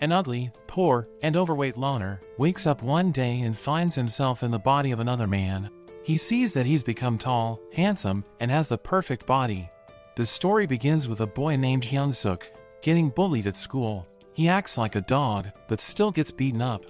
An ugly, poor, and overweight loner wakes up one day and finds himself in the body of another man. He sees that he's become tall, handsome, and has the perfect body. The story begins with a boy named Hyun-suk getting bullied at school. He acts like a dog, but still gets beaten up.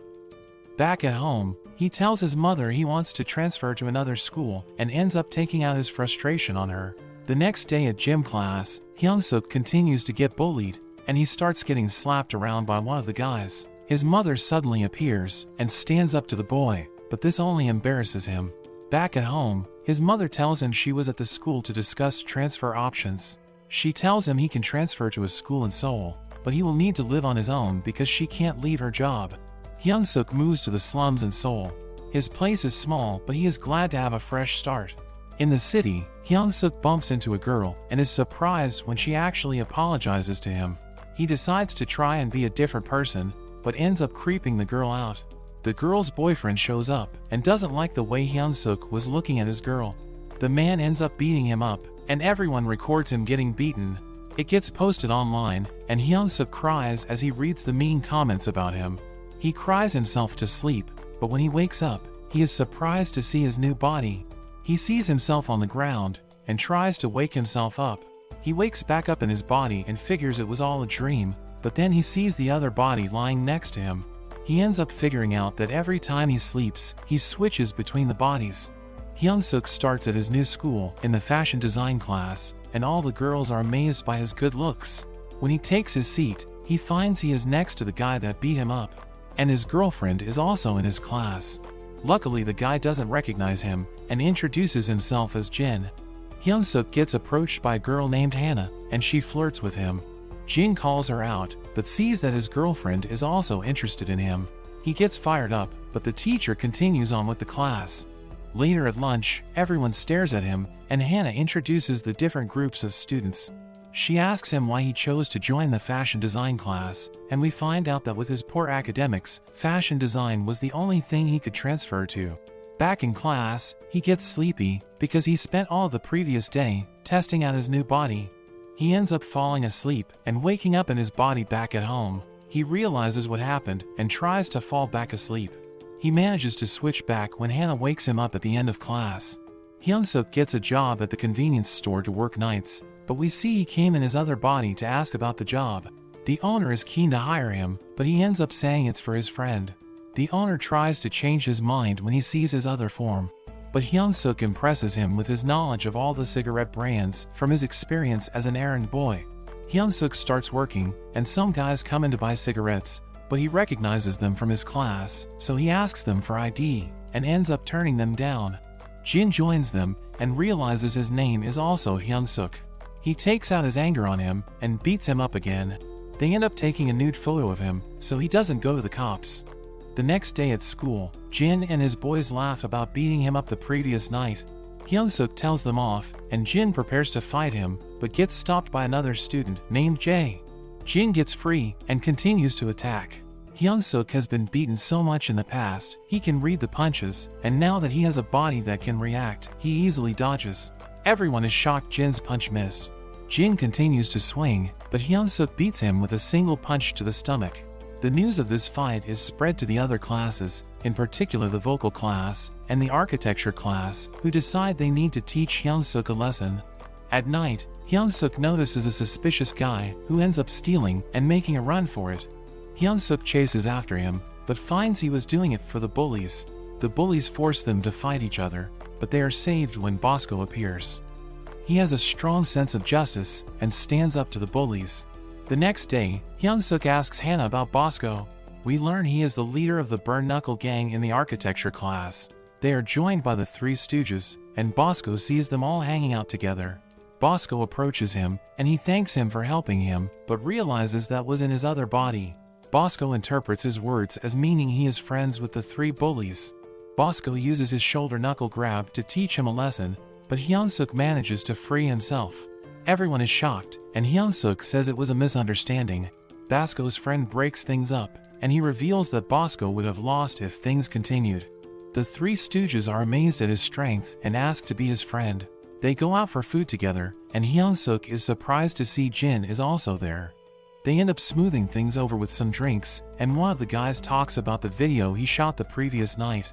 Back at home, he tells his mother he wants to transfer to another school and ends up taking out his frustration on her. The next day at gym class, Hyun-suk continues to get bullied, and he starts getting slapped around by one of the guys. His mother suddenly appears and stands up to the boy, but this only embarrasses him. Back at home, his mother tells him she was at the school to discuss transfer options. She tells him he can transfer to a school in Seoul, but he will need to live on his own because she can't leave her job. Hyun-suk moves to the slums in Seoul. His place is small, but he is glad to have a fresh start. In the city, Hyun-suk bumps into a girl and is surprised when she actually apologizes to him. He decides to try and be a different person, but ends up creeping the girl out. The girl's boyfriend shows up and doesn't like the way Hyun-suk was looking at his girl. The man ends up beating him up, and everyone records him getting beaten. It gets posted online, and Hyun-suk cries as he reads the mean comments about him. He cries himself to sleep, but when he wakes up, he is surprised to see his new body. He sees himself on the ground and tries to wake himself up. He wakes back up in his body and figures it was all a dream, but then he sees the other body lying next to him. He ends up figuring out that every time he sleeps, he switches between the bodies. Hyun-suk starts at his new school in the fashion design class, and all the girls are amazed by his good looks. When he takes his seat, he finds he is next to the guy that beat him up, and his girlfriend is also in his class. Luckily, the guy doesn't recognize him and introduces himself as Jin. Hyun-suk gets approached by a girl named Hannah, and she flirts with him. Jin calls her out, but sees that his girlfriend is also interested in him. He gets fired up, but the teacher continues on with the class. Later at lunch, everyone stares at him, and Hannah introduces the different groups of students. She asks him why he chose to join the fashion design class, and we find out that with his poor academics, fashion design was the only thing he could transfer to. Back in class, he gets sleepy because he spent all the previous day testing out his new body. He ends up falling asleep and waking up in his body back at home. He realizes what happened and tries to fall back asleep. He manages to switch back when Hannah wakes him up at the end of class. Hyun-suk gets a job at the convenience store to work nights, but we see he came in his other body to ask about the job. The owner is keen to hire him, but he ends up saying it's for his friend. The owner tries to change his mind when he sees his other form, but Hyun-suk impresses him with his knowledge of all the cigarette brands from his experience as an errand boy. Hyun-suk starts working, and some guys come in to buy cigarettes, but he recognizes them from his class, so he asks them for ID, and ends up turning them down. Jin joins them, and realizes his name is also Hyun-suk. He takes out his anger on him, and beats him up again. They end up taking a nude photo of him, so he doesn't go to the cops. The next day at school, Jin and his boys laugh about beating him up the previous night. Hyun-suk tells them off, and Jin prepares to fight him, but gets stopped by another student named Jae. Jin gets free and continues to attack. Hyun-suk has been beaten so much in the past, he can read the punches, and now that he has a body that can react, he easily dodges. Everyone is shocked Jin's punch missed. Jin continues to swing, but Hyun-suk beats him with a single punch to the stomach. The news of this fight is spread to the other classes, in particular the vocal class and the architecture class, who decide they need to teach Hyun-suk a lesson. At night, Hyun-suk notices a suspicious guy who ends up stealing and making a run for it. Hyun-suk chases after him, but finds he was doing it for the bullies. The bullies force them to fight each other, but they are saved when Bosco appears. He has a strong sense of justice and stands up to the bullies. The next day, Hyun-suk asks Hannah about Bosco. We learn he is the leader of the Burn Knuckle gang in the architecture class. They are joined by the Three Stooges, and Bosco sees them all hanging out together. Bosco approaches him, and he thanks him for helping him, but realizes that was in his other body. Bosco interprets his words as meaning he is friends with the three bullies. Bosco uses his shoulder knuckle grab to teach him a lesson, but Hyun-suk manages to free himself. Everyone is shocked, and Hyun-suk says it was a misunderstanding. Bosco's friend breaks things up, and he reveals that Bosco would have lost if things continued. The Three Stooges are amazed at his strength and ask to be his friend. They go out for food together, and Hyun-suk is surprised to see Jin is also there. They end up smoothing things over with some drinks, and one of the guys talks about the video he shot the previous night.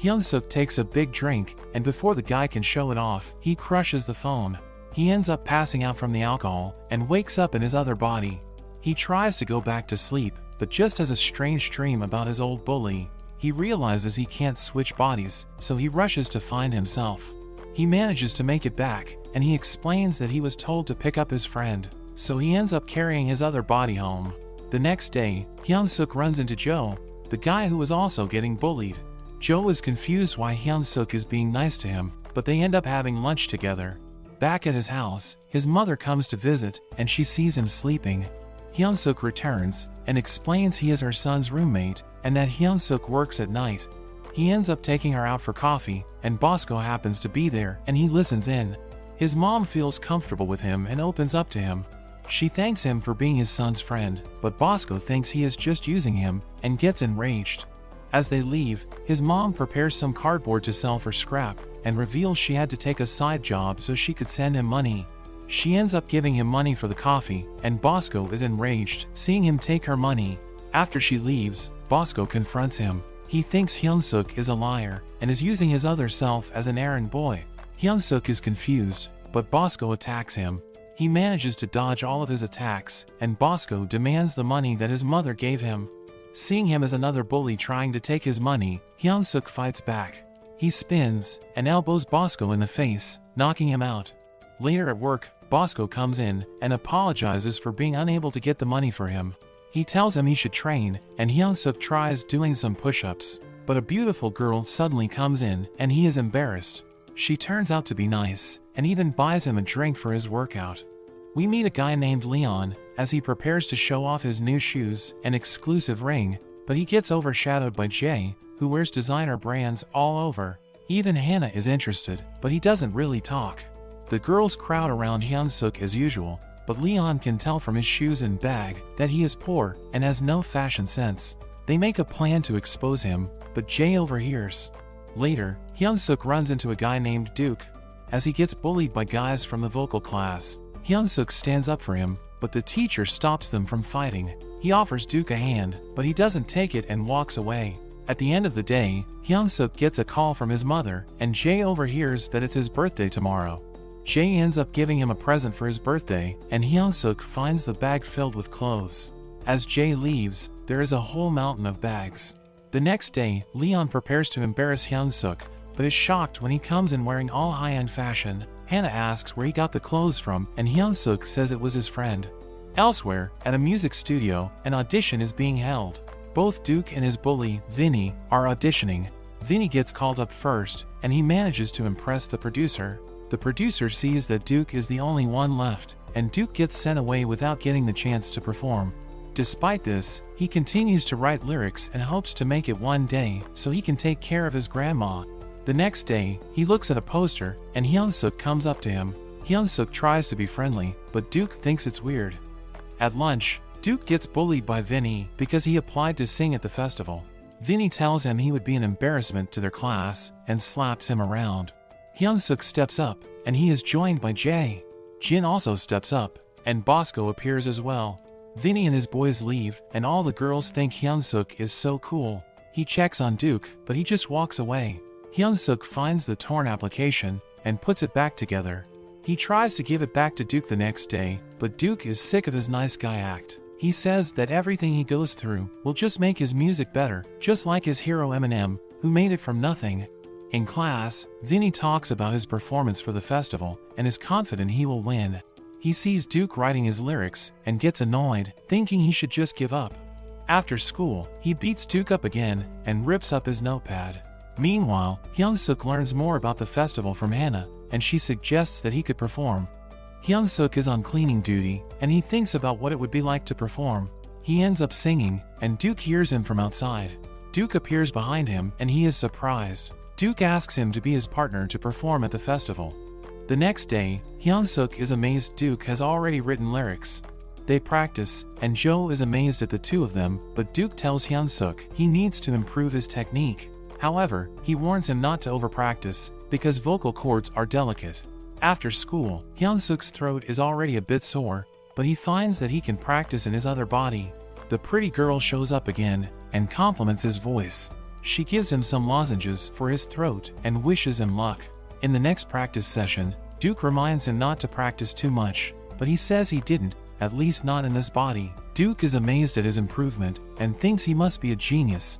Hyunsuk takes a big drink, and before the guy can show it off, he crushes the phone. He ends up passing out from the alcohol, and wakes up in his other body. He tries to go back to sleep, but just has a strange dream about his old bully. He realizes he can't switch bodies, so he rushes to find himself. He manages to make it back, and he explains that he was told to pick up his friend, so he ends up carrying his other body home. The next day, Hyunsuk runs into Joe, the guy who was also getting bullied. Joe is confused why Hyunsuk is being nice to him, but they end up having lunch together. Back at his house, his mother comes to visit, and she sees him sleeping. Hyunsuk returns, and explains he is her son's roommate, and that Hyunsuk works at night. He ends up taking her out for coffee, and Bosco happens to be there, and he listens in. His mom feels comfortable with him and opens up to him. She thanks him for being his son's friend, but Bosco thinks he is just using him, and gets enraged. As they leave, his mom prepares some cardboard to sell for scrap, and reveals she had to take a side job so she could send him money. She ends up giving him money for the coffee, and Bosco is enraged, seeing him take her money. After she leaves, Bosco confronts him. He thinks Hyunsuk is a liar, and is using his other self as an errand boy. Hyunsuk is confused, but Bosco attacks him. He manages to dodge all of his attacks, and Bosco demands the money that his mother gave him. Seeing him as another bully trying to take his money, Hyunsuk fights back. He spins, and elbows Bosco in the face, knocking him out. Later at work, Bosco comes in, and apologizes for being unable to get the money for him. He tells him he should train, and Hyunsuk tries doing some push-ups, but a beautiful girl suddenly comes in, and he is embarrassed. She turns out to be nice, and even buys him a drink for his workout. We meet a guy named Leon, as he prepares to show off his new shoes and exclusive ring, but he gets overshadowed by Jay, who wears designer brands all over. Even Hannah is interested, but he doesn't really talk. The girls crowd around Hyunsuk as usual, but Leon can tell from his shoes and bag that he is poor and has no fashion sense. They make a plan to expose him, but Jay overhears. Later, Hyunsuk runs into a guy named Duke. As he gets bullied by guys from the vocal class, Hyunsuk stands up for him, but the teacher stops them from fighting. He offers Duke a hand, but he doesn't take it and walks away. At the end of the day, Hyunsuk gets a call from his mother, and Jay overhears that it's his birthday tomorrow. Jay ends up giving him a present for his birthday, and Hyunsuk finds the bag filled with clothes. As Jay leaves, there is a whole mountain of bags. The next day, Leon prepares to embarrass Hyunsuk, but is shocked when he comes in wearing all high-end fashion. Hannah asks where he got the clothes from, and Hyunsuk says it was his friend. Elsewhere, at a music studio, an audition is being held. Both Duke and his bully, Vinny, are auditioning. Vinny gets called up first, and he manages to impress the producer. The producer sees that Duke is the only one left, and Duke gets sent away without getting the chance to perform. Despite this, he continues to write lyrics and hopes to make it one day so he can take care of his grandma. The next day, he looks at a poster, and Hyunsuk comes up to him. Hyunsuk tries to be friendly, but Duke thinks it's weird. At lunch, Duke gets bullied by Vinny because he applied to sing at the festival. Vinny tells him he would be an embarrassment to their class and slaps him around. Hyunsuk steps up, and he is joined by Jay. Jin also steps up, and Bosco appears as well. Vinny and his boys leave, and all the girls think Hyunsuk is so cool. He checks on Duke, but he just walks away. Hyunsuk finds the torn application and puts it back together. He tries to give it back to Duke the next day, but Duke is sick of his nice guy act. He says that everything he goes through will just make his music better, just like his hero Eminem, who made it from nothing. In class, Vinny talks about his performance for the festival and is confident he will win. He sees Duke writing his lyrics and gets annoyed, thinking he should just give up. After school, he beats Duke up again and rips up his notepad. Meanwhile, Hyunsuk learns more about the festival from Hannah, and she suggests that he could perform. Hyunsuk is on cleaning duty, and he thinks about what it would be like to perform. He ends up singing, and Duke hears him from outside. Duke appears behind him, and he is surprised. Duke asks him to be his partner to perform at the festival. The next day, Hyunsuk is amazed Duke has already written lyrics. They practice, and Joe is amazed at the two of them, but Duke tells Hyunsuk he needs to improve his technique. However, he warns him not to overpractice, because vocal cords are delicate. After school, Hyunsuk's throat is already a bit sore, but he finds that he can practice in his other body. The pretty girl shows up again and compliments his voice. She gives him some lozenges for his throat and wishes him luck. In the next practice session, Duke reminds him not to practice too much, but he says he didn't, at least not in this body. Duke is amazed at his improvement and thinks he must be a genius.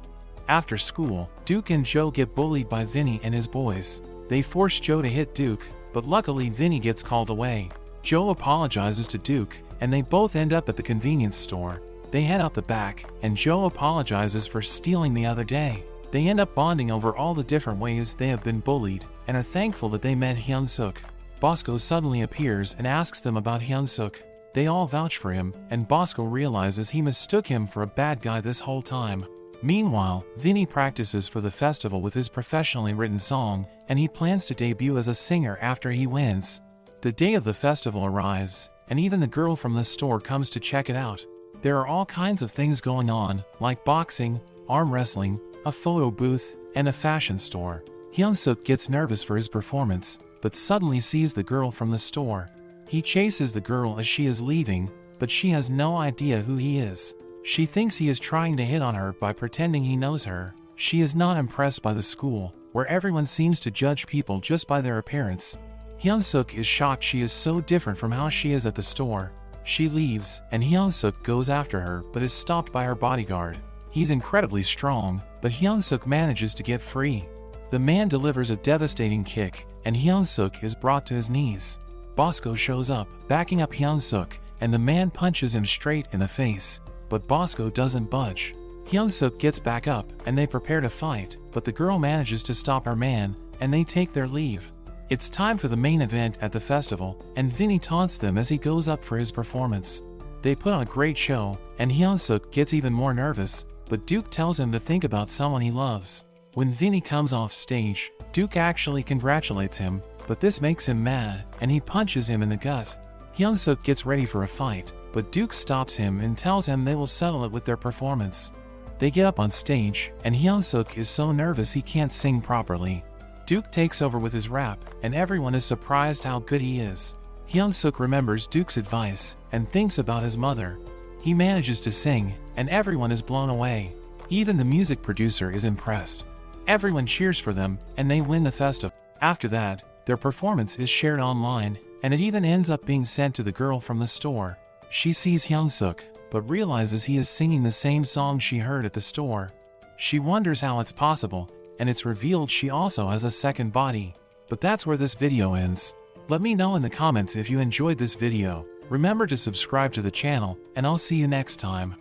After school, Duke and Joe get bullied by Vinny and his boys. They force Joe to hit Duke, but luckily Vinny gets called away. Joe apologizes to Duke, and they both end up at the convenience store. They head out the back, and Joe apologizes for stealing the other day. They end up bonding over all the different ways they have been bullied, and are thankful that they met Hyun-suk. Bosco suddenly appears and asks them about Hyun-suk. They all vouch for him, and Bosco realizes he mistook him for a bad guy this whole time. Meanwhile, Vinny practices for the festival with his professionally written song, and he plans to debut as a singer after he wins. The day of the festival arrives, and even the girl from the store comes to check it out. There are all kinds of things going on, like boxing, arm wrestling, a photo booth, and a fashion store. Hyun-suk gets nervous for his performance, but suddenly sees the girl from the store. He chases the girl as she is leaving, but she has no idea who he is. She thinks he is trying to hit on her by pretending he knows her. She is not impressed by the school, where everyone seems to judge people just by their appearance. Hyun-suk is shocked she is so different from how she is at the store. She leaves, and Hyun-suk goes after her but is stopped by her bodyguard. He's incredibly strong, but Hyun-suk manages to get free. The man delivers a devastating kick, and Hyun-suk is brought to his knees. Bosco shows up, backing up Hyun-suk, and the man punches him straight in the face, but Bosco doesn't budge. Hyun-suk gets back up, and they prepare to fight, but the girl manages to stop her man, and they take their leave. It's time for the main event at the festival, and Vinny taunts them as he goes up for his performance. They put on a great show, and Hyun-suk gets even more nervous, but Duke tells him to think about someone he loves. When Vinny comes off stage, Duke actually congratulates him, but this makes him mad, and he punches him in the gut. Hyun-suk gets ready for a fight, but Duke stops him and tells him they will settle it with their performance. They get up on stage, and Hyun-suk is so nervous he can't sing properly. Duke takes over with his rap, and everyone is surprised how good he is. Hyun-suk remembers Duke's advice, and thinks about his mother. He manages to sing, and everyone is blown away. Even the music producer is impressed. Everyone cheers for them, and they win the festival. After that, their performance is shared online, and it even ends up being sent to the girl from the store. She sees Hyun-suk, but realizes he is singing the same song she heard at the store. She wonders how it's possible, and it's revealed she also has a second body. But that's where this video ends. Let me know in the comments if you enjoyed this video. Remember to subscribe to the channel, and I'll see you next time.